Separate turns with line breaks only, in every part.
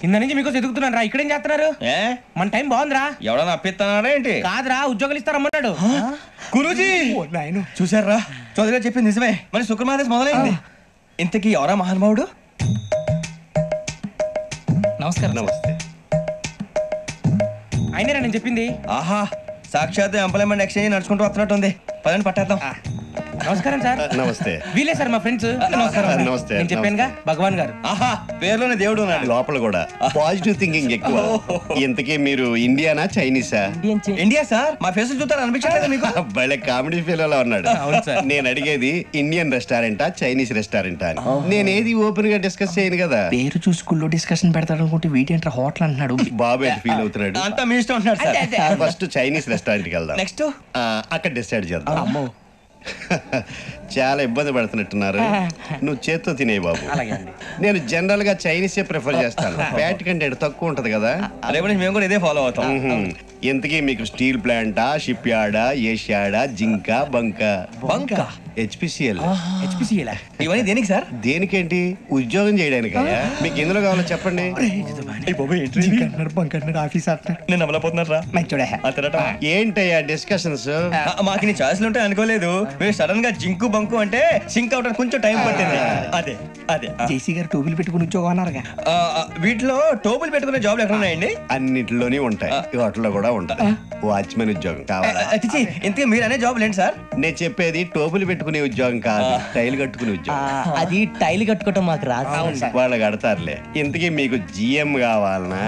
కింద నుంచి మీకు ఎదుగుతున్నాను రా. ఇక్కడేం చేస్తున్నారు? మన టైం బాగుందిరా.
ఎవడన్నా అప్పిస్తున్నాడా ఏంటి?
కాదురా, ఉద్యోగాలు ఇస్తారమ్మన్నాడు.
గురూజీ చూసారా, చౌదరిగా చెప్పింది నిజమే. మరి శుక్రమాదేశ్ మొదలైంది. ఇంతకీ ఎవరా మహానుభావుడు?
నమస్కారం.
నమస్తే.
అయినరా నేను చెప్పింది?
ఆహా, సాక్షాత్ ఎంప్లాయ్మెంట్ ఎక్స్చేంజ్ నడుచుకుంటూ వస్తున్నట్టు ఉంది. పదండి పట్టేద్దాం.
నమస్కారం సార్.
నమస్తే.
వీలే సార్ మా ఫ్రెండ్స్. నమస్కారం.
నమస్తే.
నేను చెప్పానుగా భగవాన్ గారు.
ఆహా, పేరులోనే దేవుడు ఉన్నాడు.
లోపల కూడా పాజిటివ్ థింకింగ్ ఎక్కువ. ఇంతకీ మీరు ఇండియానా చైనీసా?
India sir. మా ఫేస్ చూస్తారు అనిపించలేదు మీకు?
భలే కామెడీ ఫీల్ అలా ఉన్నాడు.
అవును సార్.
నేను అడిగేది ఇండియన్ రెస్టారెంటా చైనీస్ రెస్టారెంటా అని. నేను ఏది ఓపెన్ గా డిస్కస్ చేయను కదా.
పేరు చూసుకుల్లో డిస్కషన్ పెడతాడు అనుకుంటే వీటేంట్రా హోటల్ అంటున్నాడు.
బాబు ఎట్ ఫీల్ అవుతున్నాడు.
అంతా మీ ఇష్టం ఉంటున్నాడు సార్.
ఫస్ట్ చైనీస్ రెస్టారెంట్ కి వెళ్దాం.
నెక్స్ట్
అక్కడ డిసైడ్ చేద్దాం. చాలా ఇబ్బంది పడుతున్నట్టున్నారు. నువ్వు చేత్తో తినే బాబు. నేను జనరల్ గా చైనీసే ప్రిఫర్ చేస్తాను. ఫ్యాట్ కంటెంట్ తక్కువ ఉంటది కదా.
రేపు నుంచి మేము కూడా ఇదే ఫాలో అవుతాం.
ఇంతకీ మీకు స్టీల్ ప్లాంటా, షిప్ యార్డా, ఏషియాడా, జింక, బంక, హెచ్పిసిఎల్.
ఇవన్నీ దేనికి సార్?
దేనికేంటి? ఉద్యోగం చేయడానికి. మీకు ఎందులో కావాలో చెప్పండి.
నేను అమలపోతున్నారా?
ఏంటయ్యా డిస్కషన్స్?
మాకు నీ ఛాయిస్లు ఉంటాయి అనుకోలేదు. మీరు సడన్ గా జింకు బంకు అంటే సింక్ అవడానికి కొంచెం టైం పట్టింది. అదే అదే
జేసీ గారు టోపీలు పెట్టుకుని ఉద్యోగం అన్నారుగా.
వీటిలో టోపులు పెట్టుకునే జాబ్లు ఎక్కడ ఉన్నాయండి?
అన్నిటిలోనే ఉంటాయి. వాటిలో కూడా ఉంటాయి. వాచ్మెన్ ఉద్యోగం కావాలా?
ఇంతకీ మీరు అనే జాబ్ ఏంటి సార్?
నేను చెప్పేది టోపులు పెట్టుకునే ఉద్యోగం కాదు, టైల్ కట్టుకునే ఉద్యోగం.
అది టైల్ కట్టుకోవటం మాకు రాదు.
వాళ్ళు కడతారులే. ఇంతకీ మీకు జిఎం కావాలనా,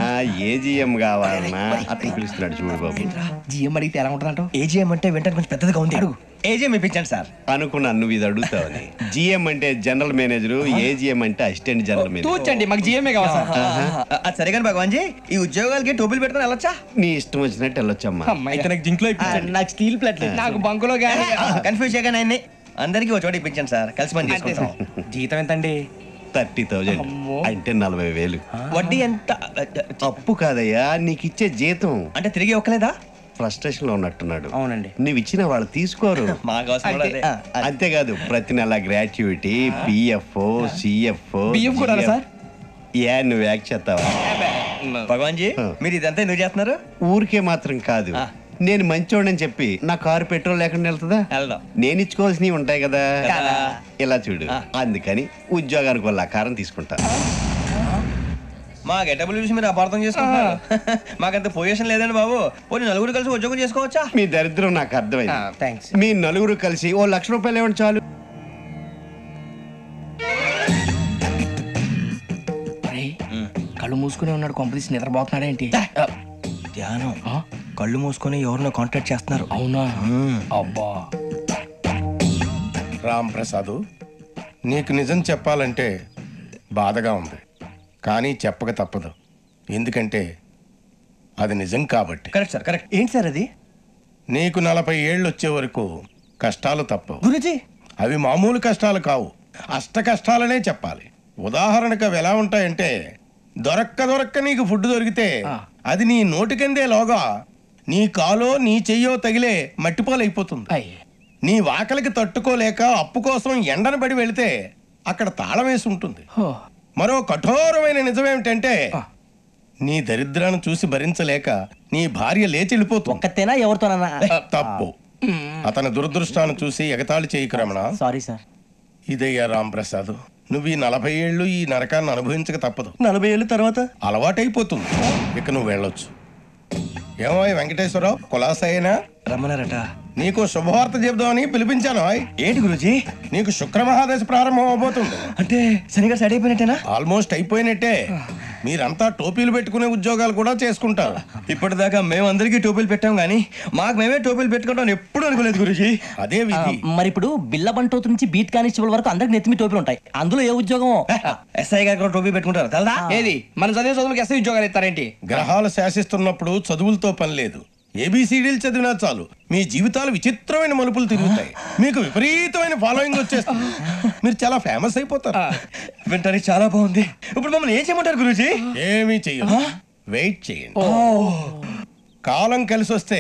ఏజిఎం కావాలనా? అట్లా పిలుస్తున్నాడు చూడు బాబు.
జిఎం అడిగితే ఎలా ఉంటుందంట?
ఏజీఎం అంటే వెంటనే కొంచెం పెద్దదిగా ఉంది. అడుగు. ఏజీఎం ఇప్పించండి సార్.
అనుకున్నాను నువ్వు ఇది అడుగుతావని. జిఎం అంటే జనరల్ మేనేజర్, ఏజిఎం అంటే అసిస్టెంట్ జనరల్ మేనేజర్.
తూచండి, మాకు జిఎంఏ కావాలి సార్.
అది సరే కానీ భగవాన్ జీ, ఈ ఉద్యోగాలకి టోపులు పెట్టుకుని వెళ్ళొచ్చా?
నీ ఇష్టం వచ్చినట్టు వెళ్ళొచ్చమ్మా.
అయితే నాకు జింక్లో
నాకు స్టీల్ ప్లేట్, నాకు బంకులో కానీ
కన్ఫ్యూజ్ చేయగానే ఆయన్ని అందరికీ ఒక చోట ఇప్పించండి సార్. కలిసి పని చేసుకుంటాం. జీతం ఎంతండి?
30,000 అంటే 40,000.
వడ్డీ ఎంత?
అప్పు కాదయ్యా, నీకు ఇచ్చే జీతం.
అంటే తిరిగి ఒక్కలేదా?
ఫ్రస్ట్రేషన్ లో ఉన్నట్టున్నాడు.
అవునండి.
నువ్వు ఇచ్చిన వాళ్ళు తీసుకోరు. అంతేకాదు ప్రతి నెల గ్రాట్యుటీ, పిఎఫ్, సిఎఫ్. నువ్వు యాక్ట్ చేస్తావా?
భగవాన్ జీ, మీరు ఇదంతా ఎందుకు చేస్తున్నారు?
ఊరికే మాత్రం కాదు. నేను మంచోడని చెప్పి నా కారు పెట్రోల్ లేకుండా వెళ్తుందా? నేను ఇచ్చుకోవాల్సినవి ఉంటాయి కదా. ఇలా చూడు, అందుకని ఉద్యోగానికి వాళ్ళ ఆకారం తీసుకుంటా.
మా గెటబుల్ చూసి మీరు అపార్థం చేసుకుంటున్నారు. మాకంత పొజిషన్ లేదండి బాబు. పోనీ నలుగురు కలిసి ఉద్యోగం చేసుకోవచ్చా?
మీ దరిద్రం నాకు అర్థమైంది. మీ నలుగురు కలిసి ఓ ₹1,00,000 ఇవ్వండి చాలు.
కళ్ళు మూసుకునే ఉన్నాడు, కొంపదీసి నిద్రపోతున్నాడేంటి?
ధ్యానం. కళ్ళు మూసుకొని ఎవరినో కాంటాక్ట్ చేస్తున్నారు.
అవునా? అబ్బా.
రామ్ ప్రసాద్, నీకు నిజం చెప్పాలంటే బాధగా ఉంది, కానీ చెప్పక తప్పదు. ఎందుకంటే అది నిజం కాబట్టి.
Correct sir, correct. ఏంటి సార్ అది?
నీకు 40 ఏళ్ళు వచ్చే వరకు కష్టాలు తప్పవు
గురూజీ.
అవి మామూలు కష్టాలు కావు, అష్ట కష్టాలనే చెప్పాలి. ఉదాహరణకు అవి ఎలా ఉంటాయంటే, దొరక్క నీకు ఫుడ్ దొరికితే అది నీ నోటికందే లోగా నీ కాలో నీ చెయ్యో తగిలే మట్టిపాలైపోతుంది. నీ వాకలికి తట్టుకోలేక అప్పు కోసం ఎండను పడి వెళితే అక్కడ తాళం వేసి ఉంటుంది. మరో కఠోరమైన నిజమేమిటంటే, నీ దరిద్రాన్ని చూసి భరించలేక నీ భార్య లేచి వెళ్ళిపోతుంది.
ఒక్కతేనా ఎవరితోనన్నా?
తప్పు. అతని దురదృష్టాన్ని చూసి ఎగతాళి చేయకు రమణ.
Sorry sir.
ఇదయ్యా రాంప్రసాద్, నువ్వు ఈ 40 ఏళ్ళు ఈ నరకాన్ని అనుభవించక తప్పదు.
40 ఏళ్ళ తర్వాత
అలవాటైపోతుంది. ఇక నువ్వు వెళ్ళొచ్చు. ఏమో వెంకటేశ్వరరావు, కులాసైనా
రమ్మన్నారట.
నీకు శుభవార్త చెబుదామని పిలిపించాను.
ఏంటి గురూజీ?
నీకు శుక్రమహాదశ ప్రారంభం అవబోతుంది.
అంటే శనిగారు సెట్ అయిపోయినట్టేనా?
ఆల్మోస్ట్ అయిపోయినట్టే. మీరంతా టోపీలు పెట్టుకునే ఉద్యోగాలు కూడా చేసుకుంటారు.
ఇప్పటిదాకా మేమందరికీ టోపీలు పెట్టాం కానీ మాకు మేమే టోపీలు పెట్టుకుంటాం ఎప్పుడు అనుకోలేదు గురూజీ.
అదే విధి.
మరి ఇప్పుడు బిల్ల బంటోతు నుంచి బీట్ కానిస్టేబుల్ వరకు అందరికి నెత్తిమి టోపీలు ఉంటాయి. అందులో ఏ ఉద్యోగం?
ఎస్ఐ గారు కూడా టోపీ పెట్టుకుంటారు తెలదా?
ఏది మన చదివే చదువులకు ఎస్ఐ ఉద్యోగాలు ఇస్తారేంటి?
గ్రహాలు శాసిస్తున్నప్పుడు చదువులతో పని లేదు. ఏబిసిడీలు చదివినా చాలు మీ జీవితాలు విచిత్రమైన మలుపులు తిరుగుతాయి. మీకు విపరీతమైన ఫాలోయింగ్ వచ్చేస్తుంది. మీరు చాలా ఫేమస్ అయిపోతారు.
వింటానికి చాలా బాగుంది. ఇప్పుడు మమ్మల్ని ఏం చేయమంటారు గురూజీ?
ఏమీ చెయ్యదు, వెయిట్ చేయండి. కాలం కలిసి వస్తే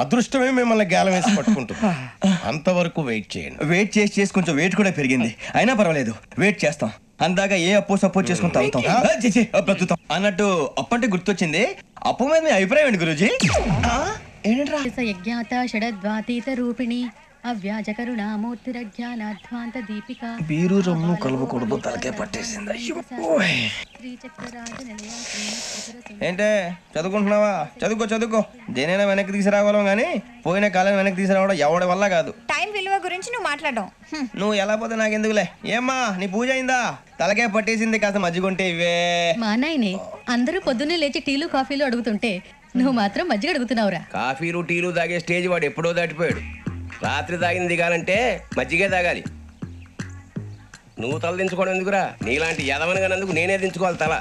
అదృష్టమే మిమ్మల్ని గేలం వేసి పట్టుకుంటుంది. అంతవరకు వెయిట్ చేయండి.
వెయిట్ చేసి కొంచెం వెయిట్ కూడా పెరిగింది. అయినా పర్వాలేదు, వెయిట్ చేస్తాం. అందాక ఏ అప్పు సపోర్ట్ చేసుకుని తాగుతాం. బ్రతుకుతాం అన్నట్టు అప్పు అంటే గుర్తొచ్చింది. అప్పు మీద మీ అభిప్రాయం ఏంటి గురూజీ? ఏంటంట్రా?
యజ్ఞాత షడద్వాతీత రూపిణి అవ్యాజ కరుణామూర్తిరజ్ఞానాధ్వాంత దీపిక
బీరు రమ్ము కలుపుకూడదు, తలకే పట్టేసింది. ఏంటే చదువుకుంటున్నావా? చదువుకో. దేనైనా వెనక్కి తీసుకురావాలం కానీ పోయిన కాలం వెనక్కి తీసుకురావడం ఎవడి వల్ల కాదు.
టైం విలువ గురించి నువ్వు మాట్లాడడం
నువ్వు ఎలా పోతే నాకెందుకులే. ఏమ్మా నీ పూజ అయిందా? తలకే పట్టేసింది, కాస్త మజ్జిగుంటే ఇవే.
మా నాయనే అందరూ పొద్దున్నే లేచి టీలు కాఫీలు అడుగుతుంటే నువ్వు మాత్రం మజ్జిగ అడుగుతున్నావురా.
కాఫీలు టీలు తాగే స్టేజ్ వాడు ఎప్పుడో దాటిపోయాడు. రాత్రి తాగింది దిగాలంటే మజ్జిగే తాగాలి. నువ్వు తల దించుకోవడం ఎందుకురా? నీలాంటి యదవనగానందుకు నేనే దించుకోవాలి తల.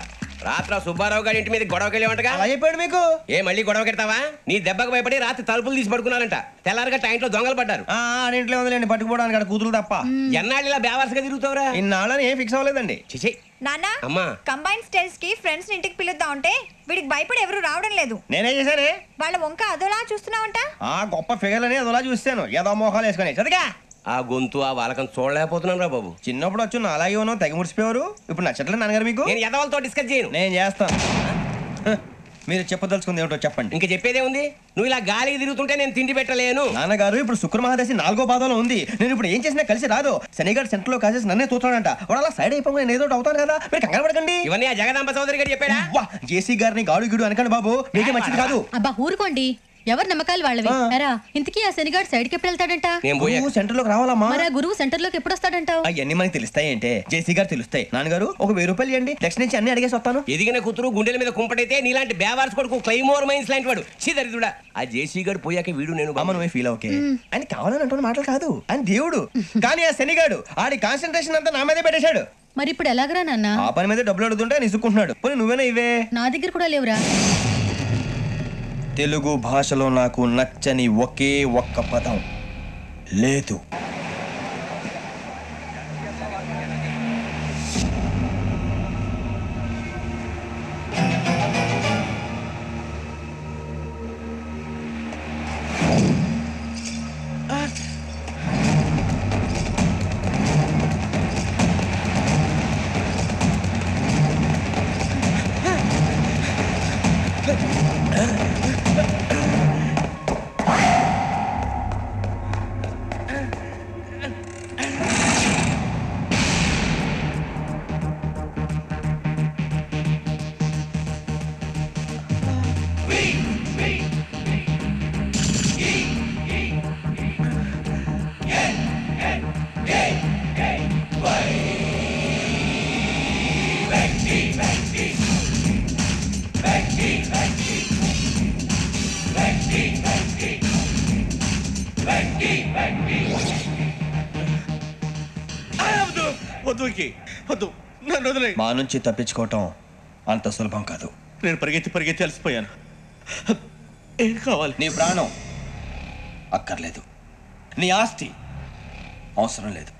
రాత్రి సుబ్బారావు గారి ఇంటి మీద గొడవకి వెళ్ళేవంటగా.
అలా చెప్పాడు మీకు?
ఏ మళ్ళీ గొడవ కెడతావా? నీ దెబ్బకు భయపడి రాత్రి తలుపులు తీసి పడుకున్నారంట. తెల్లారగా టైంట్లో దొంగలు పడ్డారు.
ఆడింట్లో ఉందిలేండి, పట్టుకుపోవడానికి అక్కడ కూతురు తప్ప.
ఎన్నాళ్ళు ఇలా బేవర్స్గా తిరుగుతావురా?
ఇన్నాళ్ళని ఏం ఫిక్స్ అవ్వలేదండి.
చిచి
నాన్న
అమ్మా.
కంబైన్ స్టైల్స్ కి ఫ్రెండ్స్ ఇంటికి పిలుద్దాం అంటే వీడికి భయపడి ఎవరు రావడం లేదు.
నేనే చేశానే.
వాళ్ళ వంక అదోలా చూస్తున్నావంట.
గొప్ప ఫిగర్లని అదోలా చూస్తాను, ఏదో మోహాలు వేసుకొని. చదిగా
ఆ గొంతు ఆ వాలకం చూడలేకపోతున్నాను రా బాబు.
చిన్నప్పుడు వచ్చి నా అలాగే ఉన్నావు, తెగ ముడిచిపోయారు. ఇప్పుడు నచ్చట్లేదు నాన్నగారు మీకు?
నేను యదవలతో డిస్కస్ చేయను.
నేను చేస్తాను. మీరు చెప్పదలుచుకుంది ఏమిటో చెప్పండి.
ఇంకా చెప్పేదే ఉంది. నువ్వు ఇలా గాలికి తిరుగుతుంటే నేను తిండి పెట్టలేను.
నాన్నగారు ఇప్పుడు శుక్ర మహాదశి 4వ పాదంలో ఉంది. నేను ఇప్పుడు ఏం చేసినా కలిసి రాదు. శనిగారు సెంటర్ లో కాసేసి నన్నే చూస్తాడంట. వాడు అలా సైడ్ అయిపోయి నేను ఏదో అవుతాను కదా, మీరు కంగారు పడకండి.
ఇవన్నీ ఆ జగదాంబ చౌదరి గారు చెప్పాడా?
జేసీ గారిని గాడు గిడు అనకండి బాబు, మీకే మంచిది కాదు.
అబ్బా ఊరుకోండి, ఎవరి నమ్మకాలు వాళ్ళవి. ఎరా ఇంతకీ ఆ శనిగాడు సైడ్ కి ఎప్పుడు వెళ్తాడంట?
నేను పోయా.
సెంటర్ లోకి రావాలమ్మా.
మరి ఆ గురువు సెంటర్ లోకి ఎప్పుడు వస్తాడంటావు?
అవన్నీ మనకి తెలుస్తాయి అంటే జేసీ గారు తెలుస్తాయి. నాన్నగారు ఒక 1000 రూపాయలు ఇవ్వండి, నెక్స్ట్ నుంచి అన్ని అడిగేసి వస్తాను.
ఎదిగిన కూతురు గుండెల మీద కుంపటైతే నీలాంటి బేవార్స్ కొడుకు క్లైమోర్ మైన్స్ లాంటి వాడు చీదరిదుడా. ఆ జేసీ గారు పోయాక వీడు నేను
అమ్మ నువ్వే ఫీల్ ఓకే. ఆయన కావాలని అంటున్న మాటలు కాదు, ఆయన దేవుడు. కానీ ఆ శనిగాడు ఆడి కాన్సన్ట్రేషన్ అంతా నా మీదే పెట్టేశాడు.
మరి ఇప్పుడు ఎలాగరా నాన్న?
ఆ పని మీద డబ్బులు అడుగుతుంటే నిసుక్కుంటున్నాడు. పోనీ నువ్వేనా ఇవే?
నా దగ్గర కూడా లేవురా.
తెలుగు భాషలో నాకు నచ్చని ఒకే ఒక్క పదం లేదు.
వద్దు, నన్ను వదిలే.
మా నుంచి తప్పించుకోవటం అంత సులభం కాదు.
నేను పరిగెత్తి అలసిపోయాను. ఏం కావాలి?
నీ ప్రాణం అక్కర్లేదు, నీ ఆస్తి అవసరం లేదు.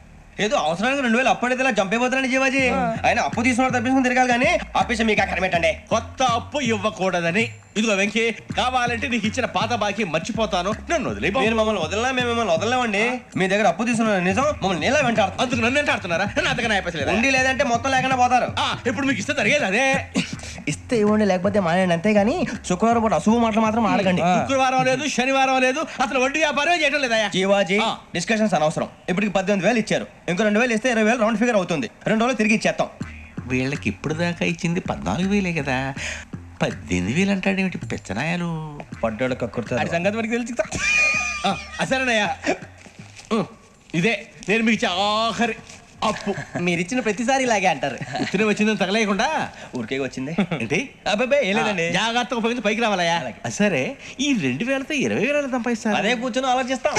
ఏదో అవసరానికి 2000 అప్పటిది ఇలా చంపేపోతున్నాడు జీవాజీ. ఆయన అప్పు తీసుకున్నాడు, తప్పించుకుని తిరగాలి కానీ ఆపేసి మీకు అక్కడ పెట్టండి.
కొత్త అప్పు ఇవ్వకూడదని. ఇదిగో వెంకీ, కావాలంటే నీకు ఇచ్చిన పాత బాకీ మర్చిపోతాను, నన్ను వదిలే.
మీరు మమ్మల్ని వదలనా? మేము మిమ్మల్ని వదలలేమండి. మీ దగ్గర అప్పు తీసుకున్న నిజం మమ్మల్ని నీలా వెంటాడుతుంది.
అందుకు నన్ను ఎంత ఆడుతున్నారా? నన్ను అంతగా అయిపోలేదు.
ఉండి లేదంటే మొత్తం లేకుండా పోతారు.
ఇప్పుడు మీకు ఇస్తే జరిగేది అదే.
ఇస్తే ఇవ్వండి, లేకపోతే మానేయండి, అంతేగాని శుక్రవారం పూట అశుభ మాటలు మాత్రం ఆడకండి.
శుక్రవారం లేదు, శనివారం లేదు, అసలు వడ్డీ వ్యాపారం చేయడం లేదా?
జీవాజీ డిస్కషన్స్ అనవసరం. ఇప్పటికి 18,000 ఇచ్చారు, ఇంకో 2,000 ఇస్తే 20,000 రౌండ్ ఫిగర్ అవుతుంది. 2 రోజులు తిరిగి ఇచ్చేస్తాం.
వీళ్ళకి ఇప్పుడు దాకా ఇచ్చింది 14,000 కదా, 18,000 అంటాడేమిటి పెచ్చనాయాలు?
పడ్డాడు కక్కుర్తాడు.
సంగతి మనకి తెలుసు. సరేనయ్యా, ఇదే నేను మీకు ఇచ్చే ఆఖరి అప్పు.
మీరు ఇచ్చిన ప్రతిసారి ఇలాగే అంటారు.
తిని వచ్చిందని తగలేయకుండా
ఊరికే వచ్చింది
ఏంటి?
అబ్బాయి ఏం లేదండి,
జాగ్రత్తగా ఉపయోగించి పైకి రావాలయ్యా. సరే, ఈ 2,000తో 20,000 సంపాదిస్తారు.
అదే కూర్చొని ఆలోచిస్తాం.